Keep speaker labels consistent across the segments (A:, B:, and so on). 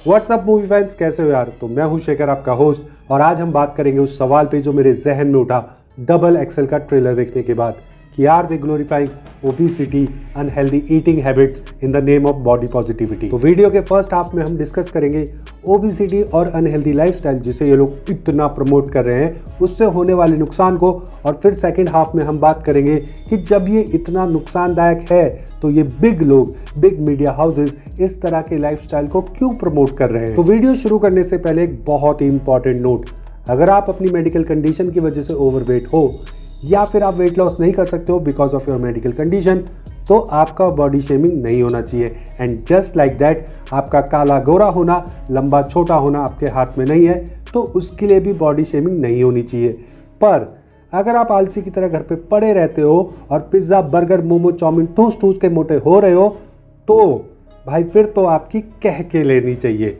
A: WhatsApp movie fans, कैसे हो यार। तो मैं हूं शेखर, आपका होस्ट, और आज हम बात करेंगे उस सवाल पे जो मेरे जहन में उठा डबल एक्सेल का ट्रेलर देखने के बाद कि are they glorifying obesity, unhealthy eating habits in the name of body positivity. तो वीडियो के फर्स्ट हाफ में हम डिस्कस करेंगे ओबेसिटी और अनहेल्दी लाइफस्टाइल जिसे ये लोग इतना प्रमोट कर रहे हैं, उससे होने वाले नुकसान को, और फिर सेकंड हाफ में हम बात करेंगे कि जब ये इतना नुकसानदायक है तो ये बिग लोग, बिग मीडिया हाउसेस इस तरह के लाइफस्टाइल को क्यों प्रमोट कर रहे हैं। तो वीडियो शुरू करने से पहले एक बहुत ही इंपॉर्टेंट नोट, अगर आप अपनी मेडिकल कंडीशन की वजह से ओवरवेट हो या फिर आप वेट लॉस नहीं कर सकते हो because of your medical condition, तो आपका बॉडी शेमिंग नहीं होना चाहिए। एंड जस्ट लाइक दैट, आपका काला गोरा होना, लंबा छोटा होना आपके हाथ में नहीं है, तो उसके लिए भी बॉडी शेमिंग नहीं होनी चाहिए। पर अगर आप आलसी की तरह घर पे पड़े रहते हो और पिज्ज़ा, बर्गर, मोमो, चाउमीन ठूस ठूस के मोटे हो रहे हो, तो भाई फिर तो आपकी कह के लेनी चाहिए,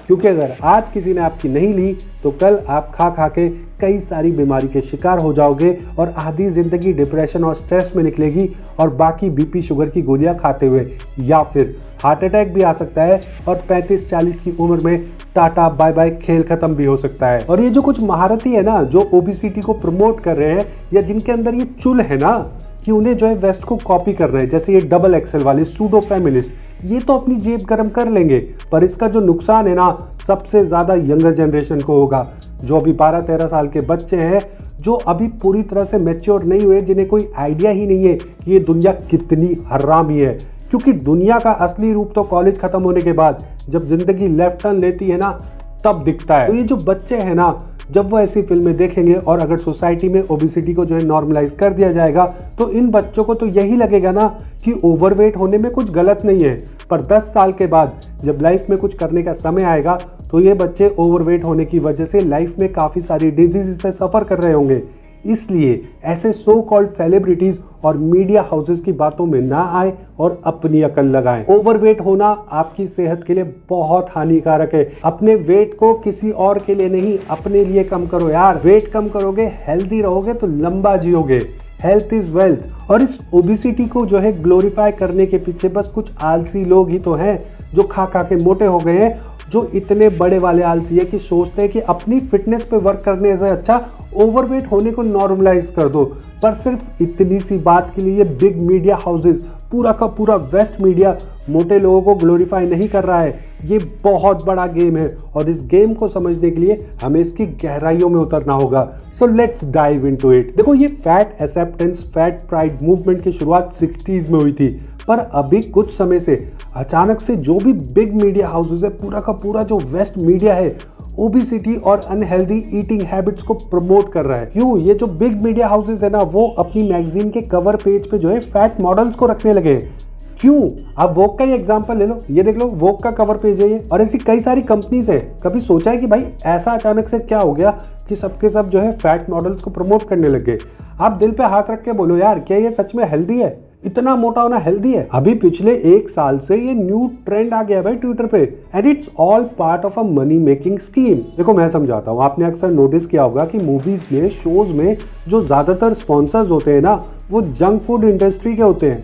A: क्योंकि अगर आज किसी ने आपकी नहीं ली तो कल आप खा खा के कई सारी बीमारी के शिकार हो जाओगे और आधी ज़िंदगी डिप्रेशन और स्ट्रेस में निकलेगी, और बाकी बीपी शुगर की गोलियां खाते हुए, या फिर हार्ट अटैक भी आ सकता है और 35-40 की उम्र में टाटा बाय बाय, खेल खत्म भी हो सकता है। और ये जो कुछ महारथी है ना, जो ओबेसिटी को प्रमोट कर रहे हैं, या जिनके अंदर ये चुल है ना कि उन्हें जो है वेस्ट को कॉपी कर रहे हैं, जैसे ये डबल एक्सेल वाले सूडो फेमिनिस्ट, ये तो अपनी जेब गर्म कर लेंगे, पर इसका जो नुकसान है ना, सबसे ज़्यादा यंगर जनरेशन को होगा, जो अभी 12-13 साल के बच्चे हैं, जो अभी पूरी तरह से मैच्योर नहीं हुए, जिन्हें कोई आइडिया ही नहीं है कि ये दुनिया कितनी हरामी है। क्योंकि दुनिया का असली रूप तो कॉलेज खत्म होने के बाद, जब जिंदगी लेफ्ट टर्न लेती है ना, तब दिखता है। तो ये जो बच्चे हैं ना, जब वो ऐसी फिल्में देखेंगे और अगर सोसाइटी में ओबेसिटी को जो है नॉर्मलाइज कर दिया जाएगा, तो इन बच्चों को तो यही लगेगा ना कि ओवरवेट होने में कुछ गलत नहीं है। पर 10 साल के बाद जब लाइफ में कुछ करने का समय आएगा, तो ये बच्चे ओवरवेट होने की वजह से लाइफ में काफ़ी सारी डिजीज से सफ़र कर रहे होंगे। इसलिए ऐसे सो कॉल्ड सेलिब्रिटीज और मीडिया हाउसेस की बातों में ना आए और अपनी अकल लगाएं। ओवरवेट होना आपकी सेहत के लिए बहुत हानिकारक है। अपने वेट को किसी और के लिए नहीं, अपने लिए कम करो यार। वेट कम करोगे, हेल्दी रहोगे तो लंबा जियोगे। Health is wealth. और इस ओबेसिटी को जो है ग्लोरीफाई करने के पीछे बस कुछ आलसी लोग ही तो हैं, जो खा खा के मोटे हो गए हैं, जो इतने बड़े वाले आलसी है कि सोचते हैं कि अपनी फिटनेस पे वर्क करने से अच्छा ओवरवेट होने को नॉर्मलाइज कर दो। पर सिर्फ इतनी सी बात के लिए बिग मीडिया हाउसेस, पूरा का पूरा वेस्ट मीडिया मोटे लोगों को ग्लोरीफाई नहीं कर रहा है। ये बहुत बड़ा गेम है, और इस गेम को समझने के लिए हमें इसकी गहराइयों में उतरना होगा। So let's dive into it. देखो, ये fat acceptance, fat pride movement की शुरुआत 60s में हुई थी, पर अभी कुछ समय से अचानक से जो भी बिग मीडिया हाउसेस है, पूरा का पूरा जो वेस्ट मीडिया है, ओबेसिटी और अनहेल्दी ईटिंग हैबिट्स को प्रमोट कर रहा है। क्यों? ये जो बिग मीडिया हाउसेस है ना, वो अपनी मैगजीन के कवर पेज पे जो है फैट मॉडल्स को रखने लगे हैं। क्यों? आप वोक का ही एग्जांपल ले लो, ये देख लो, वोक का कवर पेज है ये, और ऐसी कई सारी कंपनीज है। कभी सोचा है कि भाई ऐसा अचानक से क्या हो गया कि सबके सब जो है फैट मॉडल्स को प्रमोट करने लग गए? आप दिल पे हाथ रख के बोलो यार, क्या ये सच में हेल्दी है? इतना मोटा होना हेल्दी है? अभी पिछले 1 साल से ये न्यू ट्रेंड आ गया भाई ट्विटर पे, and it's all part of a money making scheme. देखो, मैं समझाता हूँ। आपने अक्सर नोटिस किया होगा कि मूवीज में, शोज में जो ज्यादातर स्पॉन्सर्स होते हैं ना, वो जंक फूड इंडस्ट्री के होते हैं।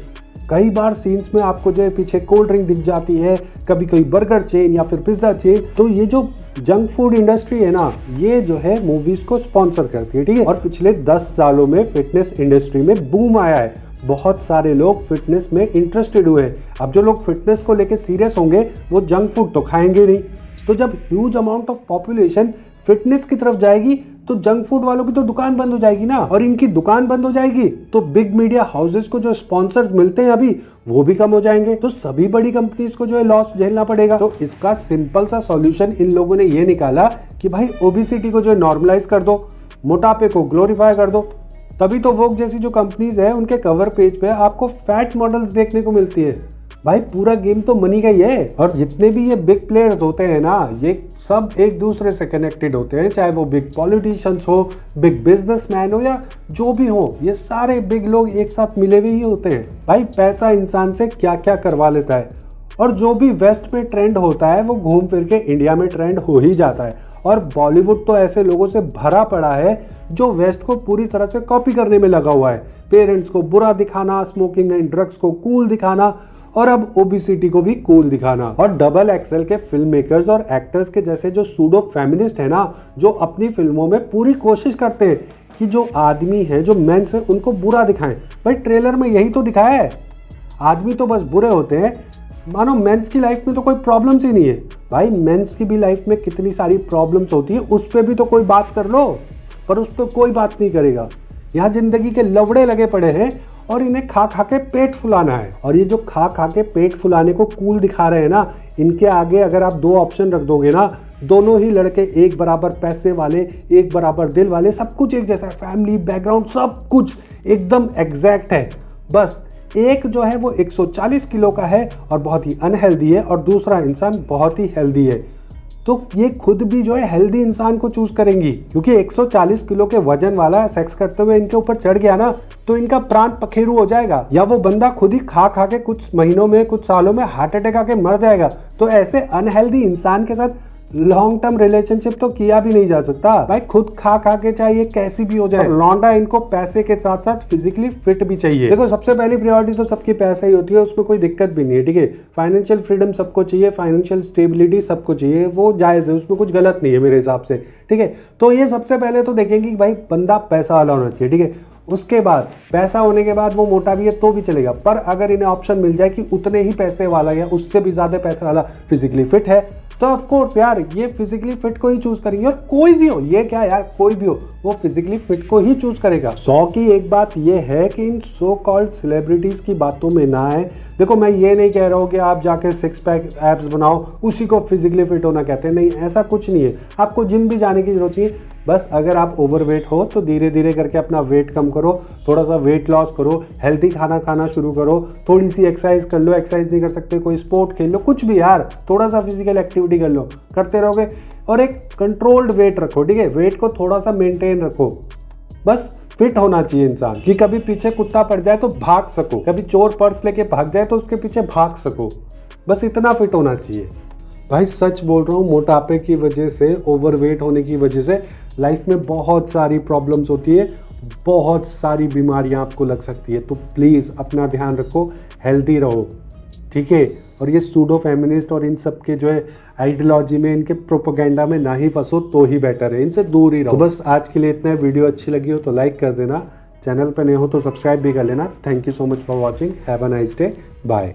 A: कई बार सीन्स में आपको जो है पीछे कोल्ड ड्रिंक दिख जाती है, कभी कोई बर्गर चेन या फिर पिज्जा चेन। तो ये जो जंक फूड इंडस्ट्री है ना, ये जो है मूवीज को स्पॉन्सर करती है, ठीक है। और पिछले 10 सालों में फिटनेस इंडस्ट्री में बूम आया है। बहुत सारे लोग फिटनेस में इंटरेस्टेड हुए हैं। अब जो लोग फिटनेस को लेके सीरियस होंगे, वो जंक फूड तो खाएंगे नहीं। तो जब huge amount of population fitness की तरफ जाएगी, तो जंक फूड वालों की तो दुकान बंद हो जाएगी ना, और इनकी दुकान बंद हो जाएगी तो बिग मीडिया हाउसेस को जो स्पॉन्सर्स मिलते हैं अभी, वो भी कम हो जाएंगे। तो सभी बड़ी कंपनीज को जो है लॉस झेलना पड़ेगा। तो इसका सिंपल सा सॉल्यूशन इन लोगों ने ये निकाला कि भाई ओबेसिटी को जो है नॉर्मलाइज कर दो, मोटापे को ग्लोरीफाई कर दो। तभी तो वोक जैसी जो कंपनीज है, उनके कवर पेज पे आपको फैट मॉडल्स देखने को मिलती है। भाई पूरा गेम तो मनी का ही है। और जितने भी ये बिग प्लेयर्स होते हैं ना, ये सब एक दूसरे से कनेक्टेड होते हैं, चाहे वो बिग पॉलिटिशियंस हो, बिग बिजनेसमैन हो, या जो भी हो, ये सारे बिग लोग एक साथ मिले हुए ही होते हैं। भाई पैसा इंसान से क्या क्या करवा लेता है, और जो भी वेस्ट में ट्रेंड होता है वो घूम फिर के इंडिया में ट्रेंड हो ही जाता है। और बॉलीवुड तो ऐसे लोगों से भरा पड़ा है जो वेस्ट को पूरी तरह से कॉपी करने में लगा हुआ है। पेरेंट्स को बुरा दिखाना, स्मोकिंग एंड ड्रग्स को कूल दिखाना, और अब ओबेसिटी को भी कूल दिखाना। और डबल एक्सेल के फिल्म मेकर्स और एक्टर्स के जैसे जो सूडो फेमिनिस्ट है ना, जो अपनी फिल्मों में पूरी कोशिश करते हैं कि जो आदमी है, जो मेंस है, उनको बुरा दिखाएं। भाई ट्रेलर में यही तो दिखाया है, आदमी तो बस बुरे होते हैं, मानो मेंस की लाइफ में तो कोई प्रॉब्लम्स ही नहीं है। भाई मेंस की भी लाइफ में कितनी सारी प्रॉब्लम्स होती है, उस पर भी तो कोई बात कर लो, पर उस पर कोई बात नहीं करेगा। यहाँ जिंदगी के लवड़े लगे पड़े हैं और इन्हें खा खा के पेट फुलाना है। और ये जो खा खा के पेट फुलाने को कूल दिखा रहे हैं ना, इनके आगे अगर आप दो ऑप्शन रख दोगे ना, दोनों ही लड़के एक बराबर पैसे वाले, एक बराबर दिल वाले, सब कुछ एक जैसा है, फैमिली बैकग्राउंड सब कुछ एकदम एग्जैक्ट है। बस एक जो है वो 140 किलो का है और बहुत ही अनहेल्दी है, और दूसरा इंसान बहुत ही हेल्दी है। तो ये खुद भी जो है हेल्दी इंसान को चूज करेंगी, क्योंकि 140 किलो के वजन वाला सेक्स करते हुए इनके ऊपर चढ़ गया ना, तो इनका प्राण पखेरु हो जाएगा, या वो बंदा खुद ही खा खा के कुछ महीनों में, कुछ सालों में हार्ट अटैक आके मर जाएगा। तो ऐसे अनहेल्दी इंसान के साथ लॉन्ग टर्म रिलेशनशिप तो किया भी नहीं जा सकता। भाई खुद खा खा के चाहिए कैसी भी हो जाए, लौंडा इनको पैसे के साथ साथ फिजिकली फिट भी चाहिए। देखो सबसे पहली प्रायोरिटी तो सबकी पैसा ही होती है, उसमें कोई दिक्कत भी नहीं है, ठीक है। फाइनेंशियल फ्रीडम सबको चाहिए, फाइनेंशियल स्टेबिलिटी सबको चाहिए, वो जायज है, उसमें कुछ गलत नहीं है मेरे हिसाब से, ठीक है। तो ये सबसे पहले तो देखेंगे कि भाई बंदा पैसा वाला होना चाहिए, ठीक है। उसके बाद पैसा होने के बाद वो मोटा भी है तो भी चलेगा, पर अगर इन्हें ऑप्शन मिल जाए कि उतने ही पैसे वाला या उससे भी ज्यादा पैसे वाला फिजिकली फिट है, तो ऑफ कोर्स यार ये फिजिकली फिट को ही चूज करेंगे। और कोई भी हो, ये क्या यार, कोई भी हो वो फिजिकली फिट को ही चूज करेगा। 100 की एक बात ये है कि इन सो कॉल्ड सेलिब्रिटीज की बातों में ना आए। देखो मैं ये नहीं कह रहा हूँ कि आप जाके 6 पैक एब्स बनाओ, उसी को फिजिकली फिट होना कहते हैं, नहीं ऐसा कुछ नहीं है। आपको जिम भी जाने की जरूरत नहीं है, बस अगर आप ओवरवेट हो तो धीरे धीरे करके अपना वेट कम करो, थोड़ा सा वेट लॉस करो, हेल्दी खाना खाना शुरू करो, थोड़ी सी एक्सरसाइज कर लो, एक्सरसाइज नहीं कर सकते कोई स्पोर्ट खेल लो, कुछ भी यार, थोड़ा सा फिजिकल एक्टिविटी कर लो, करते रहोगे। और एक कंट्रोल्ड वेट रखो, ठीक है, वेट को थोड़ा सा मेंटेन रखो। बस फिट होना चाहिए इंसान कि कभी पीछे कुत्ता पड़ जाए तो भाग सको, कभी चोर पर्स लेके भाग जाए तो उसके पीछे भाग सको, बस इतना फिट होना चाहिए। भाई सच बोल रहा हूँ, मोटापे की वजह से, ओवरवेट होने की वजह से लाइफ में बहुत सारी प्रॉब्लम्स होती है, बहुत सारी बीमारियां आपको लग सकती है। तो प्लीज़ अपना ध्यान रखो, हेल्दी रहो, ठीक है। और ये सूडो फेमिनिस्ट और इन सब के जो है आइडियोलॉजी में, इनके प्रोपेगेंडा में ना ही फंसो तो ही बेटर है, इनसे दूर ही रहो। तो बस आज के लिए इतना। वीडियो अच्छी लगी हो तो लाइक कर देना, चैनल पर नए हो तो सब्सक्राइब भी कर लेना। Thank you so much for watching, have a nice day, bye.